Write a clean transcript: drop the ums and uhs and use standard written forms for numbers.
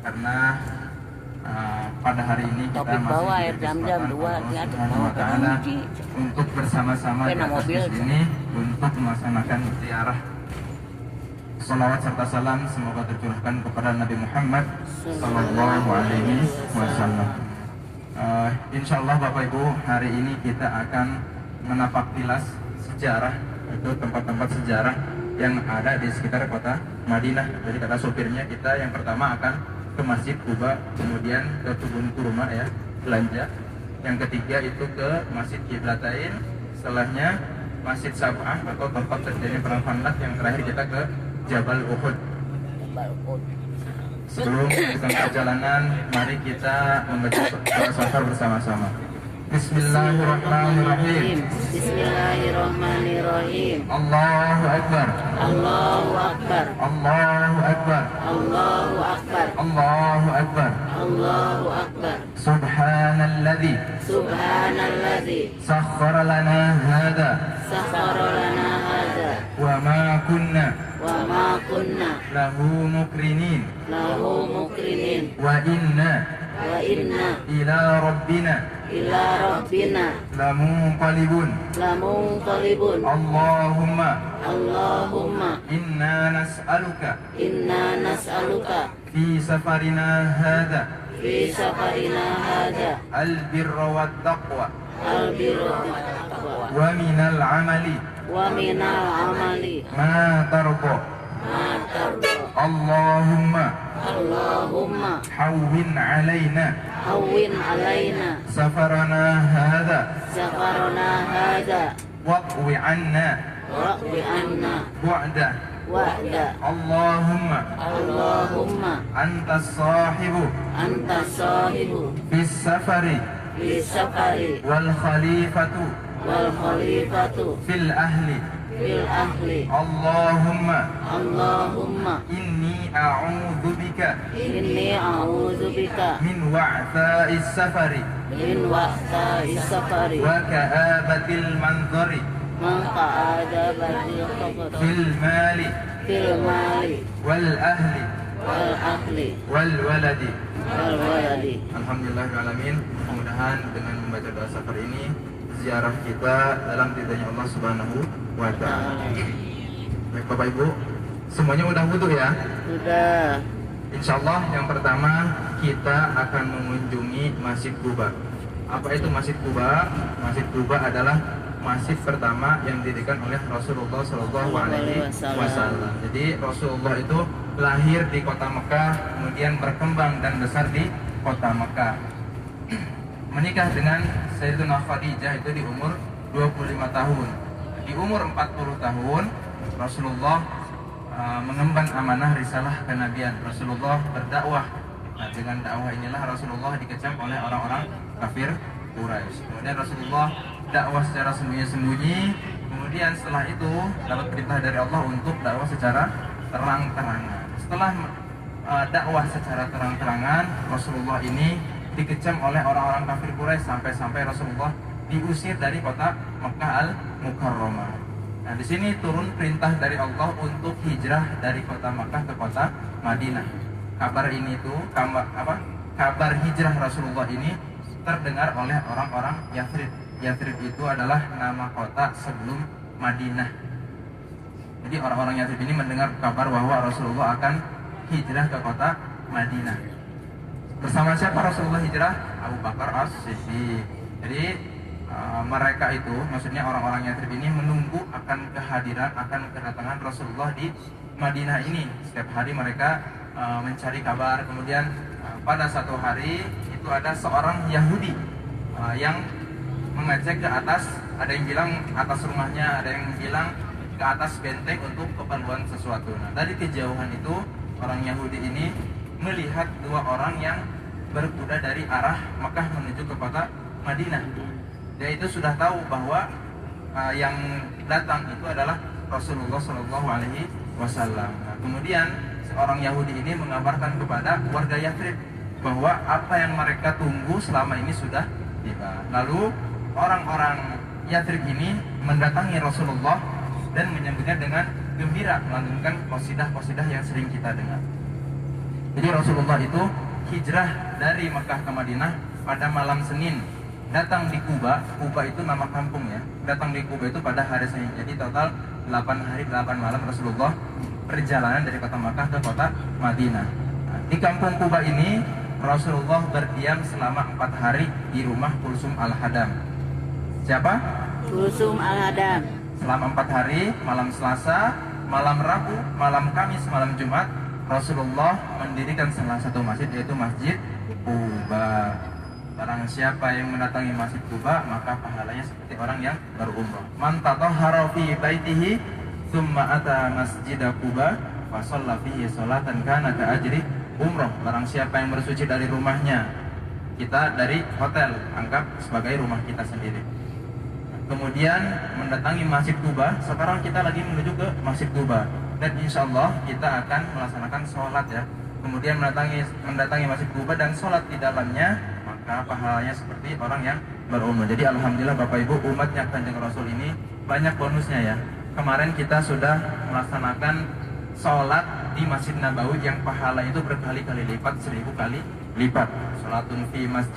karena pada hari ini kita Topik masih bawa air diberi jam-jam kesempatan dua, Allah ya, Subhanahu bawa wa Ta'ala kunci. untuk bersama-sama di Kena atas mobil. bus ini untuk melaksanakan ziarah. Salawat serta salam semoga tercurahkan kepada Nabi Muhammad Sallallahu Alaihi Wasallam. Insya Allah Bapak Ibu, hari ini kita akan menapak tilas sejarah, itu tempat-tempat sejarah yang ada di sekitar kota Madinah. Jadi kata sopirnya, kita yang pertama akan ke Masjid Quba, kemudian ke kebun kurma ya, belanja. Yang ketiga itu ke Masjid Qiblatain, setelahnya Masjid Sab'ah atau tempat terjadinya perang Khandaq, yang terakhir kita ke Jabal Uhud. Sebelum kita perjalanan, mari kita membaca safar bersama-sama. Bismillahirrahmanirrahim. Bismillahirrahmanirrahim. Allahu Akbar. Allahu Akbar. Allahu Akbar. Allahu Akbar. Allahu Akbar. Allahu Akbar. Subhanalladzi Subhanalladzi sakhkhara lana hadza sakhkhara lana hadza wa ma kunna wa ma kunna lahu muqrinin lahu muqrinin wa inna ila rabbina ila rabbina lamunqalibun. lamunqalibun. Allahumma inna nas'aluka fi safarina hadza fi safarina hadza albirra wat taqwa albirra wa minal amali wa minal amali ma tarda. ma tarda. Allahumma hawwin alaina safarana hadza waqwi anna bu'da. Allahumma antas sahibu fis safari wal khalifatu fil ahli. Allahumma inni a'udzu bika min wa'tha'is safari wa ka'abatil manzari fil mali wal ahli wal waladi. Alhamdulillah alamin. Mudah-mudahan dengan membaca doa safar ini ziarah kita dalam ridhonya Allah Subhanahu wa Ta'ala. Baik Bapak Ibu, semuanya udah wudu ya? Sudah. Insyaallah yang pertama kita akan mengunjungi Masjid Quba. Apa itu Masjid Quba? Masjid Quba adalah masjid pertama yang didirikan oleh Rasulullah Shallallahu Alaihi Wasallam. Jadi Rasulullah itu lahir di kota Mekah, kemudian berkembang dan besar di kota Mekah. Menikah dengan Sayyidatuna Khadijah itu di umur 25 tahun. Di umur 40 tahun Rasulullah mengemban amanah risalah kenabian. Rasulullah berdakwah. Nah, dengan dakwah inilah Rasulullah dikecam oleh orang-orang kafir Quraisy. Kemudian Rasulullah dakwah secara sembunyi-sembunyi. Kemudian setelah itu dapat perintah dari Allah untuk dakwah secara terang-terangan. Setelah dakwah secara terang-terangan, Rasulullah ini dikecam oleh orang-orang kafir Quraisy sampai-sampai Rasulullah diusir dari kota Makkah Al-Mukarramah. Nah, di sini turun perintah dari Allah untuk hijrah dari kota Makkah ke kota Madinah. Kabar ini tuh kabar hijrah Rasulullah ini terdengar oleh orang-orang Yathrib. Yathrib itu adalah nama kota sebelum Madinah. Jadi orang-orang Yathrib ini mendengar kabar bahwa Rasulullah akan hijrah ke kota Madinah. Bersama siapa Rasulullah hijrah? Abu Bakar As-Siddiq. Jadi mereka itu, maksudnya orang-orang Yathrib ini menunggu akan kehadiran, akan kedatangan Rasulullah di Madinah ini. Setiap hari mereka mencari kabar. Kemudian pada satu hari itu ada seorang Yahudi yang mengecek ke atas. Ada yang bilang atas rumahnya, ada yang bilang ke atas benteng untuk keperluan sesuatu. Nah, dari kejauhan itu orang Yahudi ini melihat dua orang yang berkuda dari arah Makkah menuju ke kota Madinah. Dia itu sudah tahu bahwa yang datang itu adalah Rasulullah Shallallahu Alaihi Wasallam. Nah, kemudian seorang Yahudi ini mengabarkan kepada warga Yathrib bahwa apa yang mereka tunggu selama ini sudah tiba. Lalu orang-orang Yathrib ini mendatangi Rasulullah dan menyambutnya dengan gembira, melantunkan qasidah-qasidah yang sering kita dengar. Jadi Rasulullah itu hijrah dari Mekah ke Madinah pada malam Senin, datang di Kuba. Kuba itu nama kampung ya. Datang di Kuba itu pada hari Senin. Jadi total 8 hari 8 malam Rasulullah perjalanan dari kota Makkah ke kota Madinah. Nah, di kampung Kuba ini Rasulullah berdiam selama 4 hari di rumah Kulsum Al-Hadam. Siapa? Kulsum Al-Hadam. Selama 4 hari, malam Selasa, malam Rabu, malam Kamis, malam Jumat, Rasulullah mendirikan salah satu masjid, yaitu Masjid Kuba. Barang siapa yang mendatangi Masjid Kuba, maka pahalanya seperti orang yang berumrah. Man tatahhara fi baitihi tsumma ata Masjid Kuba fa shalla fihi sholatan kana ka ajri umrah. Barang siapa yang bersuci dari rumahnya, kita dari hotel anggap sebagai rumah kita sendiri, kemudian mendatangi Masjid Kuba. Sekarang kita lagi menuju ke Masjid Kuba dan insya Allah kita akan melaksanakan sholat ya. Kemudian mendatangi Masjid Kuba dan sholat di dalamnya, maka pahalanya seperti orang yang berumrah. Jadi alhamdulillah Bapak Ibu, umatnya Kanjeng Rasul ini banyak bonusnya ya. Kemarin kita sudah melaksanakan sholat di Masjid Nabawi yang pahala itu berkali-kali lipat, 1000 kali lipat. Sholatun fi masjid